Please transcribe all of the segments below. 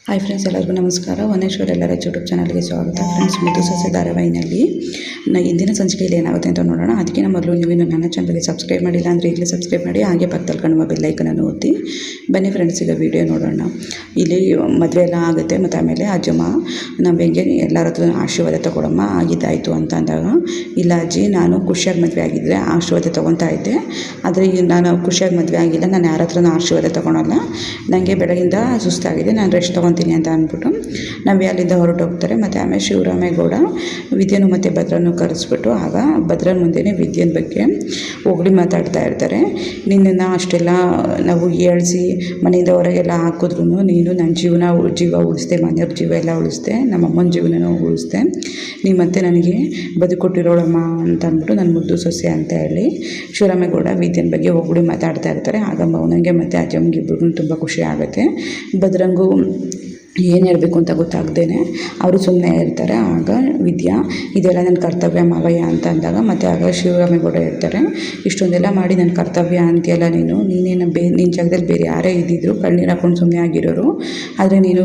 Hi friends, ಎಲ್ಲರಿಗೂ ನಮಸ್ಕಾರ. ವನೇಶ್ವರ್ ಎಲ್ಲರ ಯೂಟ್ಯೂಬ್ ಚಾನಲ್ಗೆ ಸ್ವಾಗತ. ಫ್ರೆಂಡ್ಸ್, ಮುದ್ದು ಸೊಸೆ ಧಾರಾವಾಹಿನಲ್ಲಿ ಇಂದಿನ ಸಂಚಿಕೆಯಲ್ಲಿ ಏನಾಗುತ್ತೆ ಅಂತ ನೋಡೋಣ. ಅದಕ್ಕಿಂತ ಮೊದಲು ನೀವೇನು ನನ್ನ ಚಾನಲ್ಗೆ ಸಬ್ಸ್ಕ್ರೈಬ್ ಮಾಡಿಲ್ಲ ಅಂದರೆ ಈಗಲೇ ಸಬ್ಸ್ಕ್ರೈಬ್ ಮಾಡಿ, ಹಾಗೆ ಪಕ್ಕದಲ್ಲಿ ಕಾಣುವ ಬೆಲ್ಲೈಕನನ್ನು ಒತ್ತಿ. ಬನ್ನಿ ಫ್ರೆಂಡ್ಸ್, ಈಗ ವೀಡಿಯೋ ನೋಡೋಣ. ಇಲ್ಲಿ ಮದುವೆ ಎಲ್ಲ ಆಗುತ್ತೆ, ಮತ್ತು ಆಮೇಲೆ ಅಜ್ಜಮ್ಮ ನಮ್ಮ ಹೆಂಗೆ ಎಲ್ಲರ ಹತ್ರ ಆಶೀರ್ವಾದ ತೊಗೊಳಮ್ಮ ಆಗಿದ್ದಾಯಿತು ಅಂತ ಅಂದಾಗ, ಇಲ್ಲ ಅಜ್ಜಿ, ನಾನು ಖುಷಿಯಾಗಿ ಮದುವೆ ಆಗಿದ್ದರೆ ಆಶೀರ್ವಾದ ತೊಗೊತಾ ಇದ್ದೆ, ಆದರೆ ನಾನು ಖುಷಿಯಾಗಿ ಮದುವೆ ಆಗಿಲ್ಲ, ನಾನು ಯಾರ ಹತ್ರನೂ ಆಶೀರ್ವಾದ ತೊಗೊಳಲ್ಲ, ನನಗೆ ಬೆಳಗಿಂದ ಸುಸ್ತಾಗಿದೆ, ನಾನು ರೆಸ್ಟ್ ತೊಗೊತೀನಿ ಅಂತ ಅಂದ್ಬಿಟ್ಟು ನವ್ಯ ಅಲ್ಲಿಂದ ಹೊರಟೋಗ್ತಾರೆ. ಮತ್ತು ಆಮೇಲೆ ಶಿವರಾಮೇಗೌಡ ವಿದ್ಯೆನೂ ಮತ್ತು ಭದ್ರನೂ ಕರೆಸ್ಬಿಟ್ಟು ಆಗ ಭದ್ರನ ಮುಂದೆನೇ ವಿದ್ಯೆನ ಬಗ್ಗೆ ಹೊಗಳಿ ಮಾತಾಡ್ತಾ ಇರ್ತಾರೆ. ನಿನ್ನನ್ನು ಅಷ್ಟೆಲ್ಲ ನಾವು ಏಳಿಸಿ ಮನೆಯಿಂದ ಹೊರಗೆಲ್ಲ ಹಾಕಿದ್ರು ನೀನು ನನ್ನ ಜೀವ ಉಳಿಸ್ದೆ, ಮನೆಯವ್ರ ಜೀವ ಎಲ್ಲ ಉಳಿಸ್ದೆ, ನಮ್ಮ ಅಮ್ಮನ ಜೀವನನೂ ಉಳಿಸ್ದೆ, ನೀ ಮತ್ತೆ ನನಗೆ ಬದುಕೊಟ್ಟಿರೋಳಮ್ಮ ಅಂತ ಅಂದ್ಬಿಟ್ಟು ನನ್ನ ಮುದ್ದು ಸೊಸೆ ಅಂತ ಹೇಳಿ ಶಿವರಾಮೇಗೌಡ ವಿದ್ಯೆನ ಬಗ್ಗೆ ಹೊಗಳಿ ಮಾತಾಡ್ತಾ ಇರ್ತಾರೆ. ಆಗ ಮೌನಂಗೆ ಮತ್ತು ಅಜ್ಜಮ್ಗೆ ಇಬ್ಬರಿಗೂ ತುಂಬ ಖುಷಿ ಆಗುತ್ತೆ. ಭದ್ರಂಗೂ ಏನು ಹೇಳಬೇಕು ಅಂತ ಗೊತ್ತಾಗ್ದೇನೆ ಅವರು ಸುಮ್ಮನೆ ಇರ್ತಾರೆ. ಆಗ ವಿದ್ಯಾ, ಇದೆಲ್ಲ ನನ್ನ ಕರ್ತವ್ಯ ಮಾವಯ್ಯ ಅಂತ ಅಂದಾಗ, ಮತ್ತು ಆಗ ಶಿವರಾಮೇಗೌಡ ಇರ್ತಾರೆ, ಇಷ್ಟೊಂದೆಲ್ಲ ಮಾಡಿ ನನ್ನ ಕರ್ತವ್ಯ ಅಂತೆಲ್ಲ ನೀನೇನು ನಿನ್ನ ಜಾಗದಲ್ಲಿ ಬೇರೆ ಯಾರೇ ಇದ್ದಿದ್ರು ಕಣ್ಣೀರು ಹಾಕೊಂಡು ಸುಮ್ಮನೆ ಆಗಿರೋರು, ಆದರೆ ನೀನು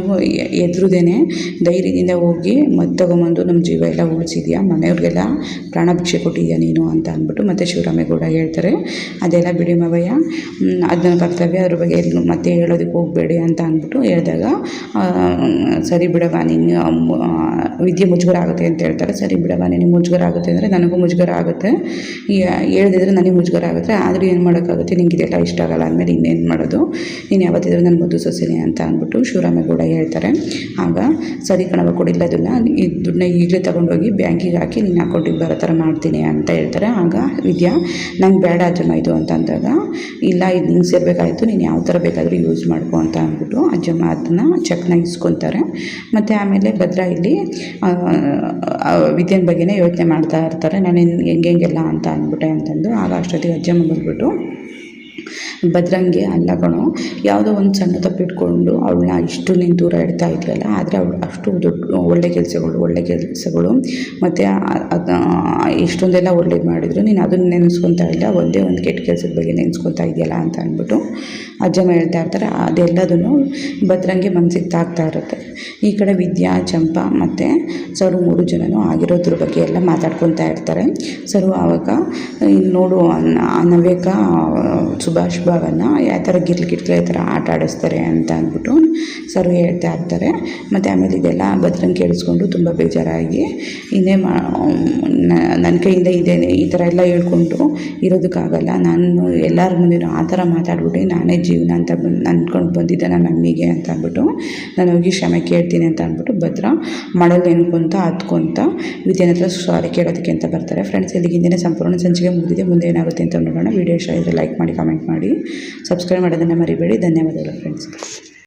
ಎದುರುದೇನೆ ಧೈರ್ಯದಿಂದ ಹೋಗಿ ಮದ್ದು ತೊಗೊಂಬಂದು ನಮ್ಮ ಜೀವ ಎಲ್ಲ ಉಳಿಸಿದ್ಯಾ, ಮನೆಯವ್ರಿಗೆಲ್ಲ ಪ್ರಾಣ ಭಿಕ್ಷೆ ಕೊಟ್ಟಿದ್ಯಾ ನೀನು ಅಂತ ಅಂದ್ಬಿಟ್ಟು ಮತ್ತು ಶಿವರಾಮೇಗೌಡ ಹೇಳ್ತಾರೆ. ಅದೆಲ್ಲ ಬಿಡಿ ಮಾವಯ್ಯ, ಅದು ನನ್ನ ಕರ್ತವ್ಯ, ಅದ್ರ ಬಗ್ಗೆ ಮತ್ತೆ ಹೇಳೋದಕ್ಕೆ ಹೋಗಬೇಡಿ ಅಂತ ಅಂದ್ಬಿಟ್ಟು ಹೇಳಿದಾಗ, ಸರಿ ಬಿಡವ, ನೀನು ವಿದ್ಯೆ ಮುಜುಗರ ಆಗುತ್ತೆ ಅಂತ ಹೇಳ್ತಾರೆ. ಸರಿ ಬಿಡವ, ನಿನಗೆ ಮುಜುಗರ ಆಗುತ್ತೆ ಅಂದರೆ ನನಗೂ ಮುಜುಗರ ಆಗುತ್ತೆ, ಹೇಳ್ದಿದ್ರೆ ನನಗೆ ಮುಜುಗರ ಆಗುತ್ತೆ, ಆದರೆ ಏನು ಮಾಡೋಕ್ಕಾಗುತ್ತೆ, ನಿಂಗೆ ಇದೆಲ್ಲ ಇಷ್ಟ ಆಗಲ್ಲ ಅಂದಮೇಲೆ ಇನ್ನೇನು ಮಾಡೋದು, ನೀನು ಯಾವತ್ತಿದ್ರು ನನ್ನ ಮುದ್ದು ಸೊಸೆನೇ ಅಂತ ಅಂದ್ಬಿಟ್ಟು ಶಿವರಾಮೇಗೌಡ ಹೇಳ್ತಾರೆ. ಆಗ ಸರಿ ಕಣವ, ಕೊಡಿಲ್ಲದನ್ನ ಈ ದುಡ್ಡನ್ನ ಈಗಲೇ ತೊಗೊಂಡೋಗಿ ಬ್ಯಾಂಕಿಗೆ ಹಾಕಿ ನೀನು ಅಕೌಂಟಿಗೆ ಬರೋ ಥರ ಮಾಡ್ತೀನಿ ಅಂತ ಹೇಳ್ತಾರೆ. ಆಗ ವಿದ್ಯಾ, ನಂಗೆ ಬೇಡ ಅಜ್ಜಮ್ಮ ಇದು ಅಂತ ಅಂದಾಗ, ಇಲ್ಲ ಇದು ನಿಂಗೆ ಸೇರಬೇಕಾಯಿತು, ನೀನು ಯಾವ ಥರ ಬೇಕಾದರೂ ಯೂಸ್ ಮಾಡ್ಕೊ ಅಂತ ಅಂದ್ಬಿಟ್ಟು ಅಜ್ಜಮ್ಮ ಅದನ್ನು ಚೆಕ್ನ ಇಸ್ಕೊತಾರೆ. ಮತ್ತು ಆಮೇಲೆ ಭದ್ರ ಇಲ್ಲಿ ವಿದ್ಯೆನ ಬಗ್ಗೆನೇ ಯೋಚನೆ ಮಾಡ್ತಾ ಇರ್ತಾರೆ, ನಾನು ಹೆಂಗೆಲ್ಲ ಅಂತ ಅಂದ್ಬಿಟ್ಟೆ ಅಂತಂದು. ಆಗ ಅಷ್ಟೊತ್ತಿಗೆ ಅಜ್ಜಮ್ಮ ಬಂದ್ಬಿಟ್ಟು ಭದ್ರಂಗೆ, ಅಲ್ಲ ಕಣೋ, ಯಾವುದೋ ಒಂದು ಸಣ್ಣ ತಪ್ಪಿಟ್ಕೊಂಡು ಅವಳನ್ನ ಇಷ್ಟು ನೀನು ದೂರ ಇಡ್ತಾ ಇದೆಯಲ್ಲ, ಆದರೆ ಅವಳು ಅಷ್ಟು ದೊಡ್ಡ ಒಳ್ಳೆ ಕೆಲಸಗಳು ಮತ್ತು ಇಷ್ಟೊಂದೆಲ್ಲ ಒಳ್ಳೇದು ಮಾಡಿದ್ರು, ನೀನು ಅದನ್ನು ನೆನೆಸ್ಕೊತಾ ಇಲ್ಲ, ಒಂದೇ ಒಂದು ಕೆಟ್ಟ ಕೆಲಸದ ಬಗ್ಗೆ ನೆನೆಸ್ಕೊತಾ ಇದೆಯಲ್ಲ ಅಂತ ಅಂದ್ಬಿಟ್ಟು ಅಜ್ಜಮ್ಮ ಹೇಳ್ತಾ ಇರ್ತಾರೆ. ಅದೆಲ್ಲದೂ ಭದ್ರಂಗೆ ಮನಸ್ಸಿಗೆ ತಾಗ್ತಾ ಇರುತ್ತೆ. ಈ ಕಡೆ ವಿದ್ಯಾ, ಚಂಪಾ ಮತ್ತು ಸರು 3 ಜನನೂ ಆಗಿರೋದ್ರ ಬಗ್ಗೆ ಎಲ್ಲ ಮಾತಾಡ್ಕೊತಾ ಇರ್ತಾರೆ. ಸರು ಆವಾಗ ನೋಡು ನವ್ಯಕ ಸುಭಾಷ್ ಭಾವನ ಯಾವ ಥರ ಗಿರ್ಲಿ ಥರ ಆಟ ಆಡಿಸ್ತಾರೆ ಅಂತ ಅಂದ್ಬಿಟ್ಟು ಸರು ಹೇಳ್ತಾ ಇರ್ತಾರೆ. ಮತ್ತು ಆಮೇಲೆ ಇದೆಲ್ಲ ಭದ್ರಂಗೆ ಕೇಳಿಸ್ಕೊಂಡು ತುಂಬ ಬೇಜಾರಾಗಿ, ಇನ್ನೇ ನನ್ನ ಕೈಯಿಂದ ಇದೇನೆ ಈ ಥರ ಎಲ್ಲ ಹೇಳ್ಕೊಂಡು ಇರೋದಕ್ಕಾಗಲ್ಲ, ನಾನು ಎಲ್ಲರ ಮುಂದೆ ಆ ಥರ ಮಾತಾಡ್ಬಿಟ್ಟು ನಾನೇ ಜೀವನ ಅಂತ ಅಂದ್ಕೊಂಡು ಬಂದಿದ್ದೆ ನನ್ನ ಅಮ್ಮಿಗೆ ಅಂತ ಅಂದ್ಬಿಟ್ಟು ನಾನು ಹೋಗಿ ಕ್ಷಮೆ ಕೇಳ್ತೀನಿ ಅಂತ ಅಂದ್ಬಿಟ್ಟು ಭದ್ರ ಮಳಲ್ಲಿ ನೆನ್ಕೊತ ಹತ್ಕೊತ ವಿದ್ಯೆನ ಹತ್ರ ಸಾರಿ ಕೇಳೋದಕ್ಕೆ ಅಂತ ಬರ್ತಾರೆ. ಫ್ರೆಂಡ್ಸ್, ಇಲ್ಲಿಗೆ ಹಿಂದಿನ ಸಂಪೂರ್ಣ ಸಂಚಿಕೆ ಮುಗಿದಿದೆ. ಮುಂದೆ ಏನಾಗುತ್ತೆ ಅಂತ ನೋಡೋಣ. ವಿಡಿಯೋ ಇಷ್ಟ ಇದ್ದರೆ ಲೈಕ್ ಮಾಡಿ, ಕಮೆಂಟ್ ಮಾಡಿ, ಸಬ್ಸ್ಕ್ರೈಬ್ ಮಾಡೋದನ್ನು ಮರಿಬೇಡಿ. ಧನ್ಯವಾದಗಳು ಫ್ರೆಂಡ್ಸ್.